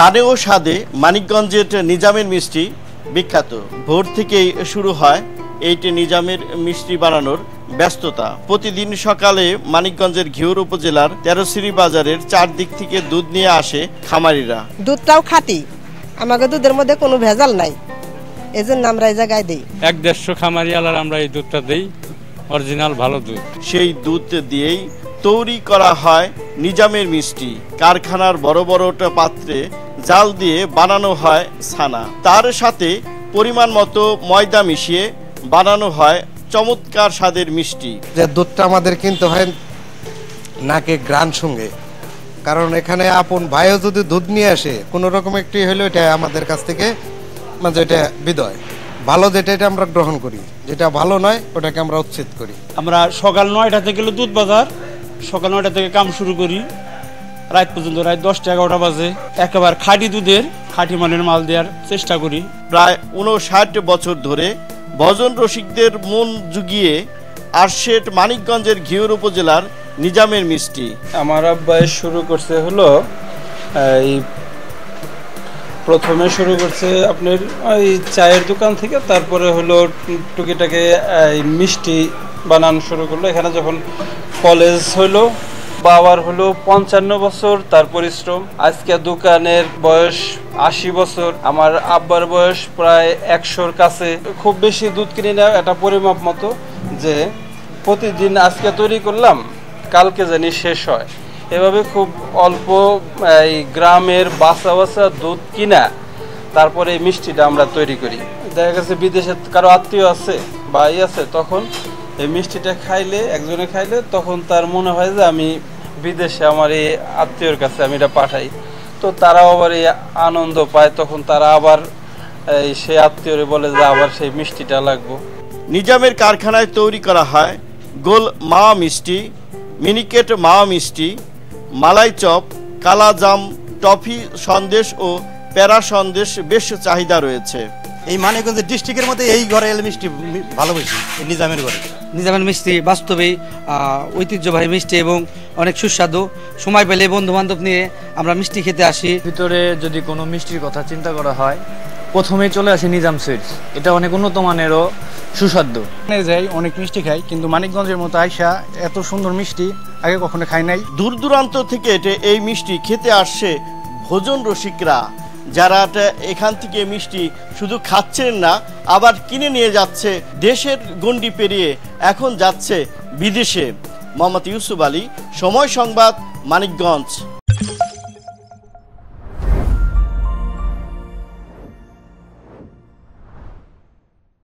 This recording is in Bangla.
দানে ও স্বাদে মানিকগঞ্জের নিজামের মিষ্টি বিখ্যাত। ভোর থেকেই শুরু হয় এইটি নিজামের মিষ্টি বানানোর ব্যস্ততা। প্রতিদিন সকালে মানিকগঞ্জের ঘিওর উপজেলার তেরোশ্রী বাজারের চারদিক থেকে দুধ নিয়ে আসে খামারিরা। দুধটাও খাঁটি, আমাকে দুধের মধ্যে কোনো ভেজাল নাই, এজন্য আমরা এই জায়গায় দিই। 150 খামারি আলার আমরা এই দুধটা দেই, অরিজিনাল ভালো দুধ। সেই দুধ দিয়েই তৈরি করা হয় নিজামের মিষ্টি। কারখানার বড় বড় পাত্রে জাল দিয়ে বানানো হয় ছানা, তার সাথে পরিমাণ মতো ময়দা মিশিয়ে বানানো হয় চমৎকার স্বাদের মিষ্টি। যে দুধটা আমাদের কিনতে হয় নাকে গ্রান সঙ্গে, কারণ এখানে আপন ভাইও যদি দুধ নিয়ে আসে কোনো রকম একটি হলে এটা আমাদের কাছ থেকে মানে এটা বিদয় ভালো, যেটা এটা আমরা গ্রহণ করি, যেটা ভালো নয় ওটাকে আমরা উচ্ছেদ করি। আমরা সকাল 9টা থেকে দুধ বাজার, সকাল 9টা থেকে কাম শুরু করি, রাত পর্যন্ত, রাত 10টা 11টা বাজে। একেবারে খাঁটি দুধের খাঁটি মানের মাল দেওয়ার চেষ্টা করি। প্রায় 59 বছর ধরে ভজন রসিকদের মন জুগিয়ে আসছে মানিকগঞ্জের ঘিওর উপজেলার নিজামের মিষ্টি। আমার আব্বা শুরু করছে হলো এই প্রথমে শুরু করছে আপনার ওই চায়ের দোকান থেকে, তারপরে হলো টুকিটাকে মিষ্টি বানানো শুরু করলো। এখানে যখন কলেজ হলো, বাবার হলো 55 বছর তার পরিশ্রম। আজকে দোকানের বয়স 80 বছর, আমার আব্বার বয়স প্রায় 100-র কাছে। খুব বেশি দুধ কিনে না, এটা পরিমাপ মতো যে প্রতিদিন আজকে তৈরি করলাম কালকে জানি শেষ হয়। এভাবে খুব অল্প এই গ্রামের বাসা বাসা দুধ কিনা তারপরে এই মিষ্টিটা আমরা তৈরি করি। দেখা গেছে বিদেশে কারো আত্মীয় আছে বা আছে, তখন এই মিষ্টিটা খাইলে, একজনে খাইলে, তখন তার মনে হয় যে আমি বিদেশে আমার এই আত্মীয়র কাছে আমি এটা পাঠাই, তো তারাও আবার এই আনন্দ পায়। তখন তারা আবার সেই আত্মীয়রে বলে যে আবার সেই মিষ্টিটা লাগবো। নিজামের কারখানায় তৈরি করা হয় গোল মাওয়া মিষ্টি, মিনিকেট মাওয়া মিষ্টি, মালাই চপ, কালাজাম, টফি সন্দেশ ও প্যারা সন্দেশ বেশ চাহিদা রয়েছে। এই মানিকগঞ্জ ডিস্ট্রিক্টের মধ্যে এই ঘরে এলে মিষ্টি ভালোবাসি। নিজামের ঘরে নিজামের মিষ্টি বাস্তবেই ঐতিহ্যবাহী মিষ্টি এবং অনেক সুস্বাদু। সময় পেলে বন্ধু বান্ধব নিয়ে আমরা মিষ্টি খেতে আসি। ভিতরে যদি কোনো মিষ্টির কথা চিন্তা করা হয়, প্রথমেই চলে আসে নিজাম সুইটস। এটা অনেক উন্নত মানেরও সুস্বাদু। যাই অনেক মিষ্টি খাই, কিন্তু মানিকগঞ্জের মতো আইসা এত সুন্দর মিষ্টি আগে কখনো খাই নাই। দূর দূরান্ত থেকে এই মিষ্টি খেতে আসছে ভোজন রসিকরা, যারা এখান থেকে মিষ্টি শুধু খাচ্ছেন না, আবার কিনে নিয়ে যাচ্ছে। দেশের গণ্ডি পেরিয়ে এখন যাচ্ছে বিদেশে। মোহাম্মদ ইউসুফ আলী, সময় সংবাদ, মানিকগঞ্জ।